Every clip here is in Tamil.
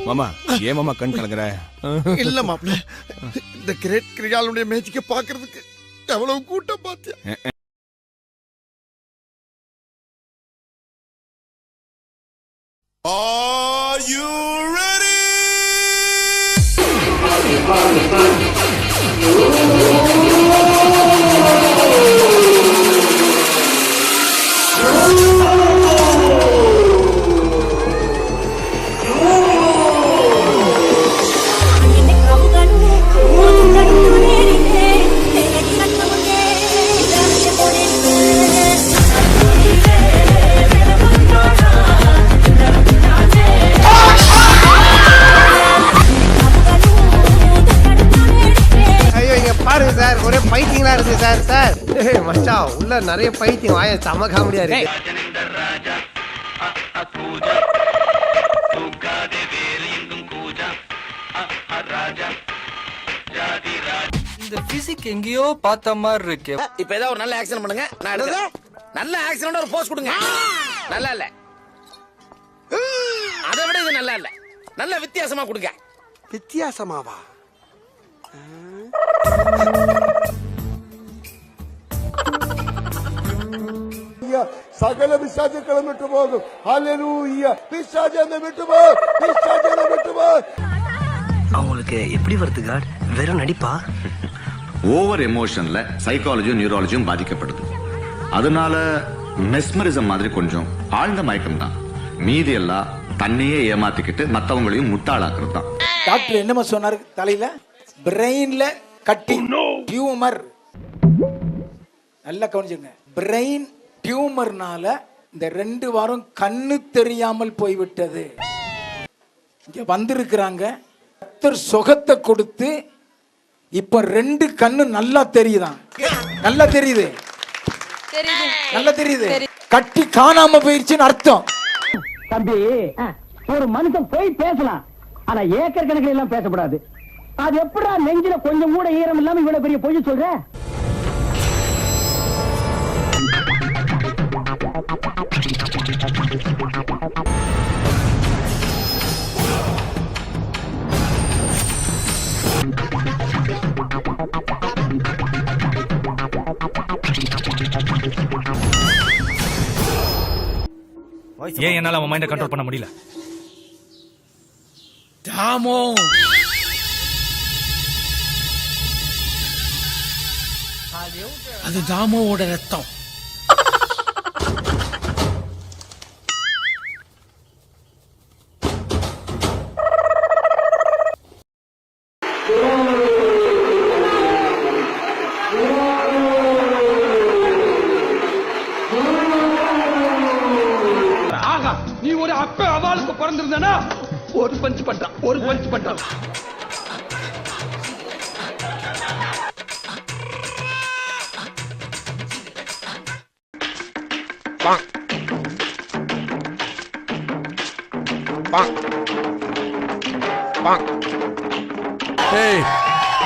மாமா ஏன் மாமா கண் கலங்குற? இல்ல மாப்ள, இந்த கிரேட் கிரிகாலுடைய மேட்சிக்க பாக்குறதுக்கு எவ்வளவு கூட்டம் பாத்தியா? Are you ready? சார் ஒரே பைத்தியங்களா இருக்கு சார். சார் மச்சான் உள்ள நிறைய பைத்தியம் வாய செம காமெடியா இருக்கு. இந்த பிசிக் எங்கேயோ பார்த்த மாதிரி இருக்கு. இப்ப ஏதாவது ஒரு நல்ல ஆக்சன் பண்ணுங்க. நான் எடுக்கிறேன். நல்ல ஆக்சனோட ஒரு போஸ் கொடுங்க. நல்லா இல்ல, அதை விட இது நல்லா இல்ல. நல்ல வித்தியாசமா கொடுங்க. வித்தியாசமாவா? சகல பிசாசுகளும் விட்டு போகும். ஹல்லேலூயா. பிசாசு விட்டு போ, பிசாசு விட்டு போ. அவங்களுக்கு எப்படி வருது காட்? வெறும் நடிப்பா? ஓவர் எமோஷன்ல சைக்காலஜியும் நியூராலஜியும் பாதிக்கப்படுது. அதனால மெஸ்மரிசம் மாதிரி கொஞ்சம் ஆழ்ந்த மயக்கம் தான். மீதி எல்லாம் தன்னையே ஏமாத்திக்கிட்டு மத்தவங்களையும் முட்டாளாக்குறது தான். டாக்டர் என்னமா சொன்னாரு? தலையில பிரெயின்ல கட்டி டியூமர். நல்லா கவனிச்சுங்க. பிரெயின் டியூமர்னால இந்த 2 வாரம் கண்ணு தெரியாமல் போய்விட்டது. இங்க வந்திருக்கிறாங்க. டாக்டர் சுகத்தை கொடுத்து இப்ப 2 கண்ணு நல்லா தெரியுதான். நல்லா தெரியுது, நல்லா தெரியுது. கட்டி காணாம போயிருச்சுன்னு அர்த்தம். தம்பி, ஒரு மனுஷன் போய் பேசலாம், ஆனா ஏக்கர் கணக்கில் எல்லாம் பேசக்கூடாது. அது எப்படா நெஞ்சில கொஞ்சம் கூட ஈரம் இல்லாம இவ்வளவு பெரிய பொய் சொல்ற? ஏன் என்னால அவன் மைண்ட கண்ட்ரோல் பண்ண முடியல? தாமோ, அது தாமோவோட ரத்தம். நீ ஒரு அப்ப அவாளுக்கு பிறந்திருந்தனா ஒரு பஞ்ச் பண்றான், ஒரு பஞ்ச் பண்றான்.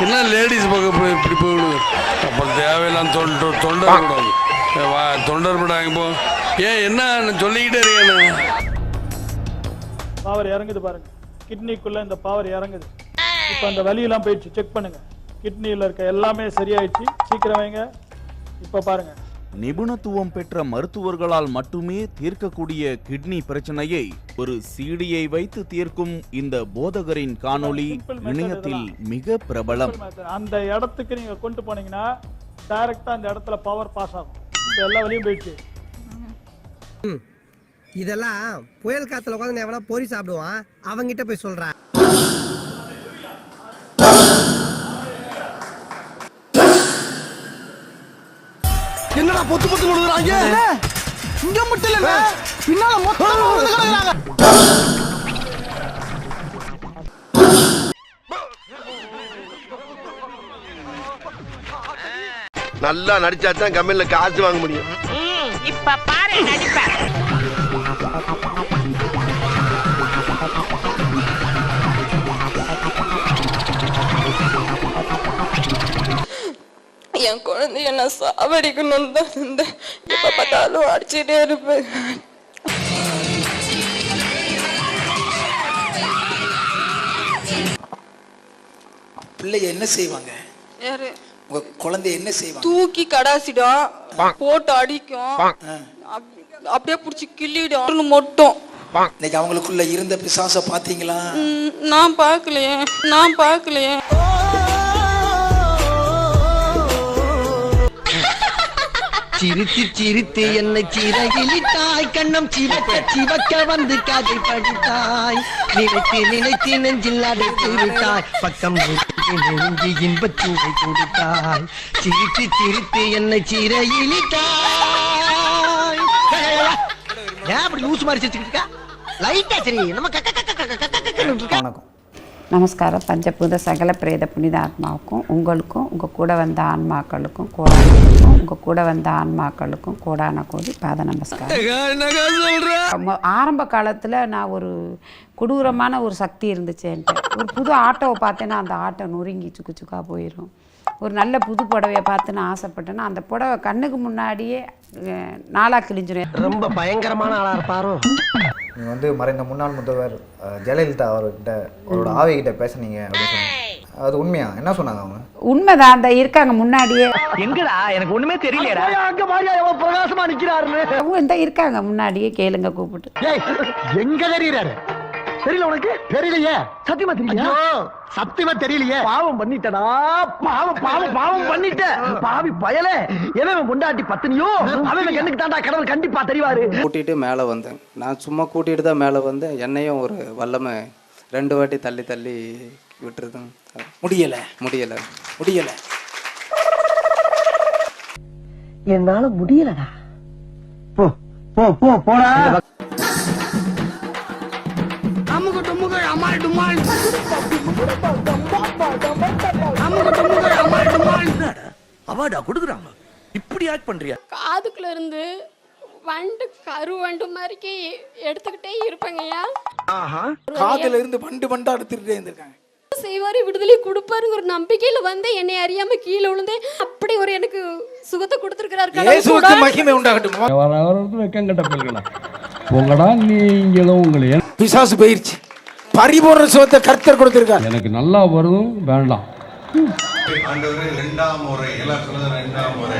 என்ன லேடிஸ் பக்கம் போய் இப்படி போயிடுது. அப்புறம் தேவையில்லாம் தொண்டர் கூடாது. தொண்டர் படாங்க போ. ஏன் என்ன சொல்லிக்கிட்டே இருக்கேன். பவர் இறங்குது பாருங்க. கிட்னிக்குள்ள இந்த பவர் இறங்குது. இப்ப அந்த வலியெல்லாம் போயிடுச்சு. செக் பண்ணுங்க. கிட்னியில இருக்க எல்லாமே சரியாயிடுச்சு. சீக்கிரம் வைங்க. இப்ப பாருங்க. நிபுணத்துவம் பெற்ற மருத்துவர்களால் மட்டுமே தீர்க்கக்கூடிய கிட்னி பிரச்சனையை ஒரு சீடியை வைத்து தீர்க்கும் இந்த போதகரின் காணொளி இணையத்தில் மிக பிரபலம். அந்த இடத்துக்கு நீங்க கொண்டு போனீங்கன்னா டைரக்டா அந்த இடத்துல பவர் பாஸ் ஆகும். எல்லா வழியும் போயிடுச்சு. இதெல்லாம் புயல் காத்துல உட்காந்து எவனா பொறி சாப்பிடுவான், அவங்கிட்ட போய் சொல்றான். என்னடா பொத்து பொத்து கொடுக்குறாங்க? இங்க மட்டும் இல்ல, பின்னால மொத்தமா வந்து கிடக்குறாங்க. நல்லா நடிச்சாதான் கம்பெனில காசு வாங்க முடியும். இப்ப பாரு நடிப்ப. என் குழந்தைய நான் சாவடிக்கணும்னு தான் இருந்தேன். எப்ப பார்த்தாலும் அடிச்சுட்டே இருப்பேன். பிள்ளைய என்ன செய்வாங்க? யாரு? உங்க குழந்தை என்ன செய்வாங்க? தூக்கி கடாசிடும், போட்டு அடிக்கும், அப்படியே புடிச்சு கிள்ளிடும் மட்டும். இன்னைக்கு அவங்களுக்குள்ள இருந்த பிசாச பாத்தீங்களா? நான் பார்க்கலையே. சிரித்து சிரித்து என்னை சிறகிலிட்டாய், கண்ணம் சிவக்க சிவக்க வந்து கதை படித்தாய், நினைத்து நினைத்து நெஞ்சில் அடைத்து விட்டாய், பக்கம் நெருங்கி இன்பச்சூவை கொடுத்தாய், சிரித்து சிரித்து என்னை சிறகிலிட்டாய். ஏன் அப்படி லூசு மாதிரி சிரிச்சுக்கிட்டு லைட்டா சரி நம்ம வணக்கம், நமஸ்காரம். பஞ்சபூத சகல பிரேத புனித ஆத்மாவுக்கும் உங்களுக்கும் உங்கள் கூட வந்த ஆன்மாக்களுக்கும் கோடான கோடி பாத நமஸ்காரம். ஆரம்ப காலத்தில் நான் ஒரு கொடூரமான ஒரு சக்தி இருந்துச்சு என்கிட்ட. ஒரு புது ஆட்டோவை பார்த்தேன்னா அந்த ஆட்டோ நொறுங்கி சுக்கு சுக்கா போயிடும். ஒரு நல்ல புது புடவையை பார்த்து நான் ஆசைப்பட்டேன்னா அந்த புடவை கண்ணுக்கு முன்னாடியே நாளாக கிழிஞ்சிடும். ரொம்ப பயங்கரமான ஆளா இருப்பாரோ. நீங்கள் வந்து மறைந்த முன்னாள் முதல்வர் ஜெயலலிதா அவர்கிட்ட அவரோட ஆவிகிட்ட பேசுனீங்க அப்படின்னு சொன்னாங்க. அது உண்மையா? என்ன சொன்னாங்க அவங்க? உண்மைதான், அந்த இருக்காங்க முன்னாடியே. எங்கடா எனக்கு ஒண்ணுமே தெரியலடா. அங்க மாரியா எவ்வளவு பிரகாசமா நிக்கிறாருன்னு. அவங்க இந்த இருக்காங்க முன்னாடியே, கேளுங்க கூப்பிட்டு. எங்க தெரியறாரு? தெரியல உனக்கு? தெரியலையே. சத்தியமா தெரியல. சத்தியமா தெரியலையே. பாவம் பண்ணிட்டடா. பாவம் பண்ணிட்ட. பாவி பயலே. எவன் பொண்டாட்டி பத்தினியோ அவன் கண்ணுக்கு தாண்டா கடவுள் கண்டிப்பா தெரிவாரு. கூட்டிட்டு மேல வந்தேன். நான் சும்மா கூட்டிட்டு தான் மேல வந்தேன். என்னையும் ஒரு வல்லமை 2 வாட்டி தள்ளி விட்டுருது. முடியல. என்னால முடியலடா. போடா. அவார்டா கொடுக்குறாங்க. இப்படி ஆக்ட் பண்றியா? காதுக்குள்ள இருந்து கரு மாதிரி எடுத்துக்கிட்டே இருப்பாங்கய்யா. காதுல இருந்து வண்டா எடுத்துக்கிட்டே இருந்திருக்காங்க. செய்வாரு, விடுதலை கொடுப்பாருங்க ஒரு நம்பிக்கையில வந்து என்னை அறியாம கீழே விழுந்தே அப்படி ஒரு எனக்கு சுகத்தை கொடுத்திருக்கிறார். இயேசுவுக்கு மகிமை உண்டாகட்டும். போங்கடா நீங்களும் உங்களே. பிசாசு போயிருச்சு. பரிபூர்ண சுகத்தை கர்த்தர் கொடுத்திருக்கார். எனக்கு நல்லா வரும் வேண்டாம். ஆண்டவரே இரண்டாம் முறை எல்லாம் சொல்லுங்க. இரண்டாம் முறை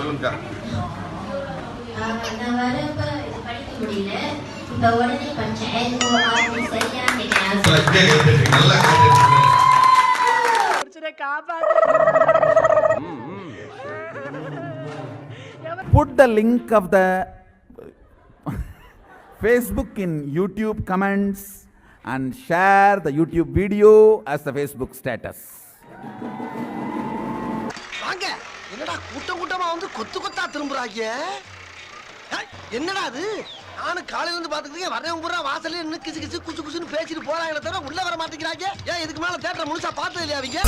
சொல்லுங்க. Put the link of the Facebook in YouTube comments and share the YouTube video as the Facebook status. வாங்க. என்னடா கூட்டமா வந்து கொத்தா திரும்புறாங்க? என்னடா அது? நானும் காலையில இருந்து பாத்துக்கிட்டே வரேன் பூரா வாசல்ல நின்னு கிச்சு குசுன்னு பேசிட்டு போறாங்களே தவிர உள்ள வர மாட்டேங்கிறாங்க. ஏன் இதுக்கு மேல தியேட்டர் முழுசா பார்த்தது இல்லையா அவங்க?